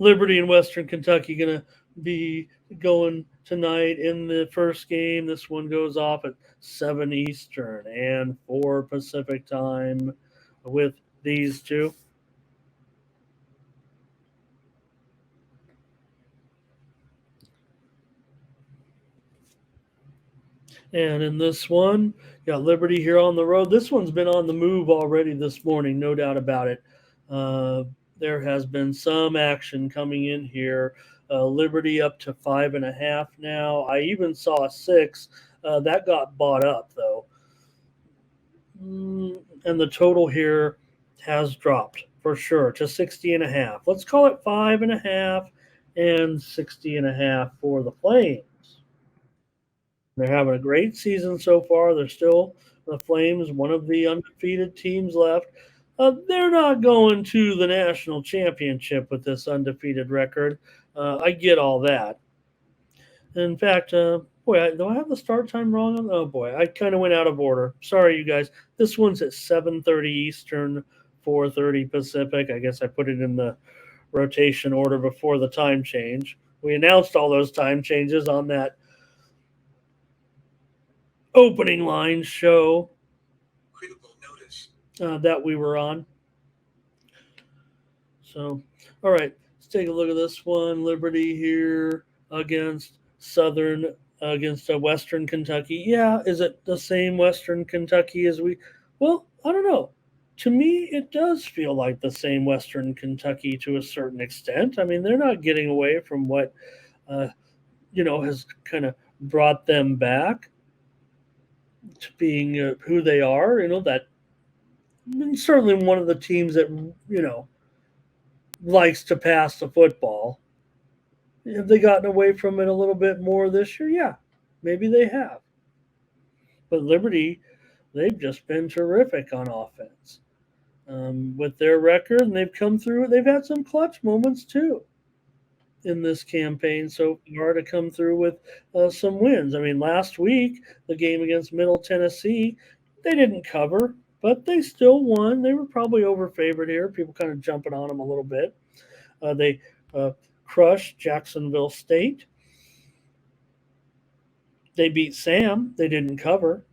Liberty and Western Kentucky going to be going tonight in the first game. This one goes off at 7 Eastern and 4 Pacific time with these two. And in this one, got Liberty here on the road. This one's been on the move already this morning, no doubt about it. Uh, there has been some action coming in here. Liberty up to 5.5 now. I even saw 6. That got bought up though. And the total here has dropped for sure to 60.5. Let's call it 5.5 and 60.5 for the Flames. They're having a great season so far. They're still the Flames, one of the undefeated teams left. They're not going to the national championship with this undefeated record. I get all that. In fact, boy, do I have the start time wrong? Oh boy, I kind of went out of order. Sorry, you guys. This one's at 7:30 Eastern, 4:30 Pacific. I guess I put it in the rotation order before the time change. We announced all those time changes on that opening line show that we were on. So, all right, let's take a look at this one. Liberty here against Southern, against Western Kentucky. Yeah, is it the same Western Kentucky as we? Well, I don't know. To me, it does feel like the same Western Kentucky to a certain extent. I mean, they're not getting away from what, uh, has kind of brought them back to being who they are. That certainly one of the teams that likes to pass the football. Have they gotten away from it a little bit more this year? Yeah, maybe they have. But Liberty, they've just been terrific on offense with their record, and they've come through. They've had some clutch moments too in this campaign so far to come through with some wins. I mean, last week, the game against Middle Tennessee, they didn't cover, but they still won. They were probably overfavored here. People kind of jumping on them a little bit. They crushed Jacksonville State. They beat Sam. They didn't cover.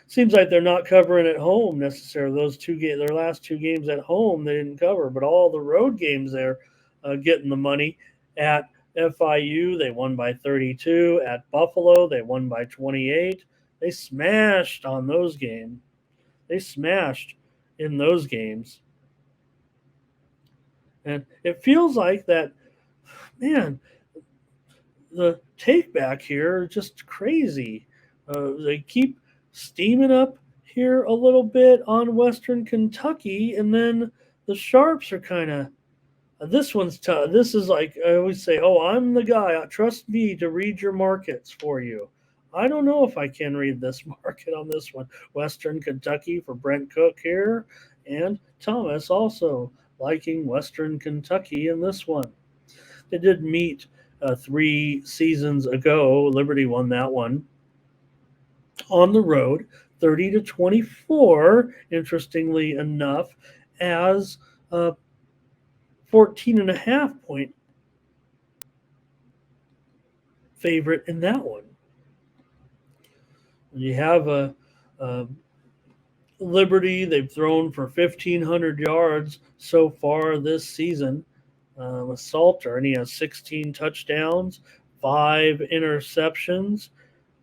Seems like they're not covering at home necessarily. Those their last 2 games at home, they didn't cover, but all the road games they're getting the money. At FIU, they won by 32. At Buffalo, they won by 28. They smashed on those games. They smashed in those games. And it feels like that, man, the take back here is just crazy. They keep steaming up here a little bit on Western Kentucky, and then the Sharps are kind of. This one's tough. This is like I always say, oh, I'm the guy. Trust me to read your markets for you. I don't know if I can read this market on this one. Western Kentucky for Brent Cook here, and Thomas also liking Western Kentucky in this one. They did meet 3 seasons ago. Liberty won that one on the road, 30-24. Interestingly enough, as 14.5 point favorite in that one. You have a Liberty. They've thrown for 1,500 yards so far this season with Salter, and he has 16 touchdowns, 5 interceptions.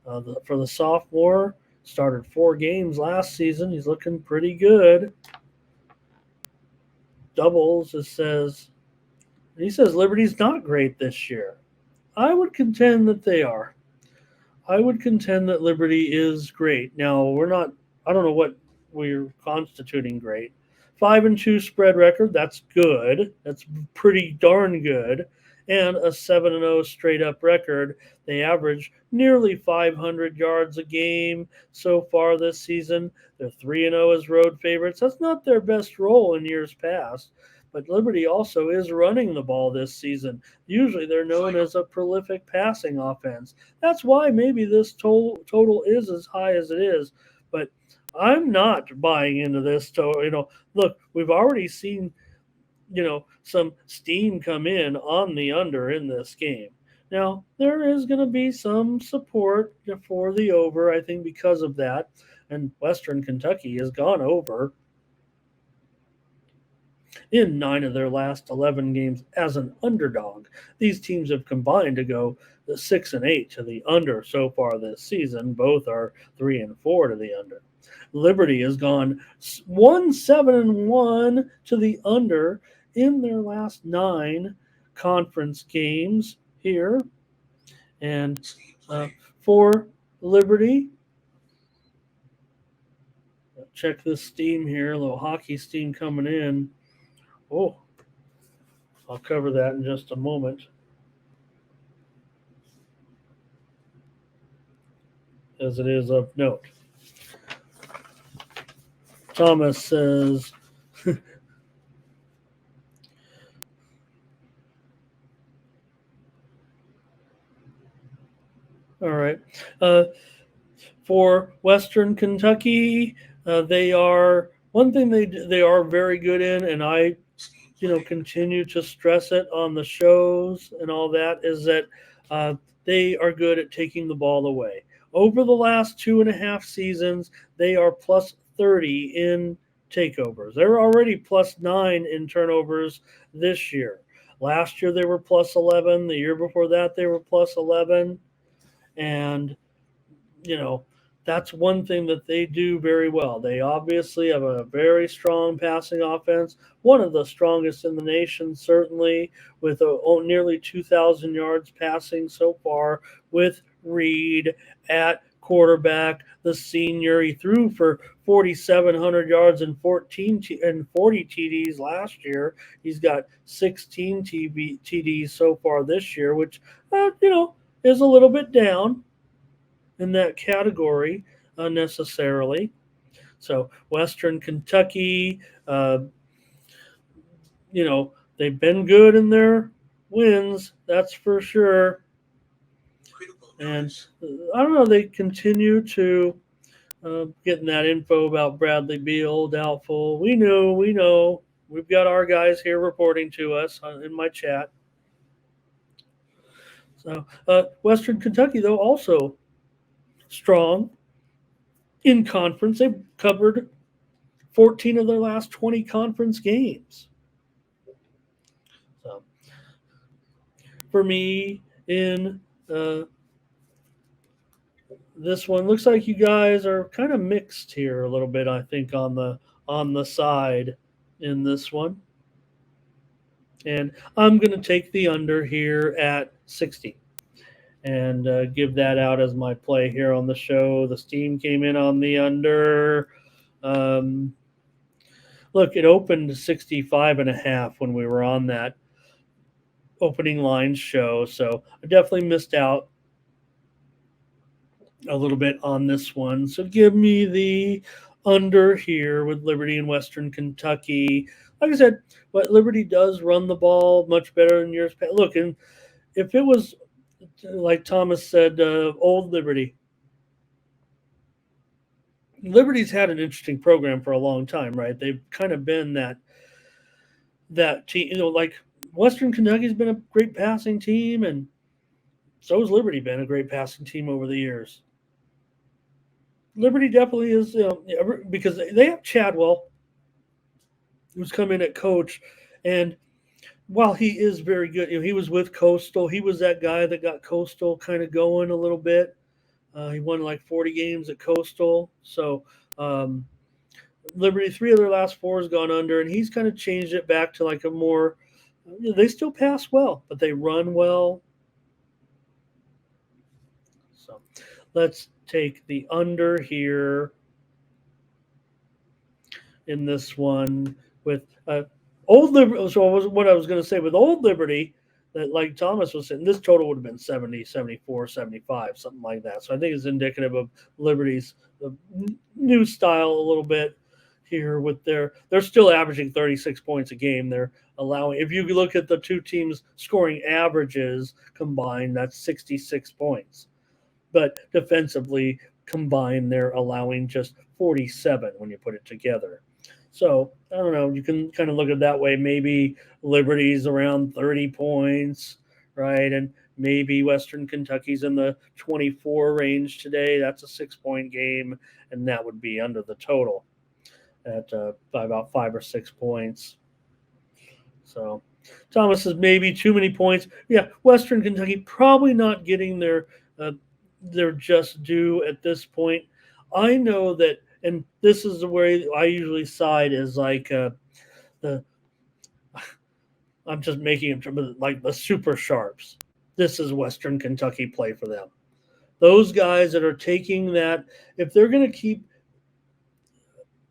For the sophomore, started 4 games last season. He's looking pretty good. Doubles, he says Liberty's not great this year. I would contend that they are. I would contend that Liberty is great. Now, I don't know what we're constituting great. 5-2 spread record, that's good. That's pretty darn good. And a 7-0 straight up record. They average nearly 500 yards a game so far this season. They're 3-0 as road favorites. That's not their best role in years past. But Liberty also is running the ball this season. Usually they're known as a prolific passing offense. That's why maybe this total is as high as it is. But I'm not buying into this total. Look, we've already seen some steam come in on the under in this game. Now, there is going to be some support for the over, I think, because of that. And Western Kentucky has gone over in 9 of their last 11 games as an underdog. These teams have combined to go the 6-8 to the under so far this season. Both are 3-4 to the under. Liberty has gone 1-7-1 to the under in their last 9 conference games here. And for Liberty, check this steam here, a little hockey steam coming in. Oh, I'll cover that in just a moment. As it is of note. Thomas says, all right. For Western Kentucky, they are one thing they are very good in, and I continue to stress it on the shows and all that, is that they are good at taking the ball away. Over the last 2.5 seasons, they are plus 30 in takeovers. They're already plus 9 in turnovers this year. Last year they were plus 11. The year before that they were plus 11. And you know, that's one thing that they do very well. They obviously have a very strong passing offense, one of the strongest in the nation, certainly, with nearly 2,000 yards passing so far, with Reed at quarterback, the senior. He threw for 4,700 yards and 40 TDs last year. He's got 16 TDs so far this year, which, is a little bit down in that category unnecessarily. So Western Kentucky, they've been good in their wins, that's for sure. And I don't know, they continue to getting that info about Bradley Beal doubtful. We know. We've got our guys here reporting to us in my chat. So Western Kentucky, though, also strong in conference. They've covered 14 of their last 20 conference games. So for me, in this one, looks like you guys are kind of mixed here a little bit, I think, on the side in this one. And I'm going to take the under here at 60 and give that out as my play here on the show. The steam came in on the under. Look, it opened 65.5 when we were on that opening lines show, so I definitely missed out a little bit on this one. So give me the under here with Liberty and Western Kentucky. Like I said, but Liberty does run the ball much better than years past. Look, and if it was like Thomas said, old Liberty's had an interesting program for a long time, right? They've kind of been that team, like Western Kentucky's been a great passing team, and so has Liberty been a great passing team over the years. Liberty definitely is, because they have Chadwell, who's come in at coach, and while he is very good, he was with Coastal. He was that guy that got Coastal kind of going a little bit. He won like 40 games at Coastal. So Liberty, 3 of their last 4 has gone under, and he's kind of changed it back to like a more. They still pass well, but they run well. So let's take the under here in this one with Old Liberty. So what I was going to say with Old Liberty, that like Thomas was saying, this total would have been 70, 74, 75, something like that. So I think it's indicative of Liberty's new style a little bit here with they're still averaging 36 points a game. They're allowing, if you look at the two teams scoring averages combined, that's 66 points. But defensively, combined, they're allowing just 47 when you put it together. So I don't know. You can kind of look at it that way. Maybe Liberty's around 30 points, right? And maybe Western Kentucky's in the 24 range today. That's a 6 point game, and that would be under the total at by about 5 or 6 points. So Thomas says maybe too many points. Yeah, Western Kentucky probably not getting their just due at this point. I know that, and this is the way I usually side is like the I'm just making it like the super sharps. This is Western Kentucky play for them. Those guys that are taking that, if they're going to keep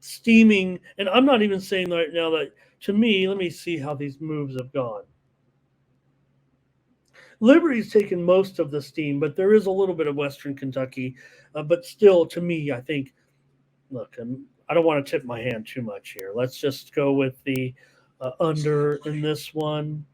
steaming, and I'm not even saying right now that to me, let me see how these moves have gone. Liberty's taken most of the steam, but there is a little bit of Western Kentucky. But still, to me, I think, look, I don't want to tip my hand too much here. Let's just go with the under in this one.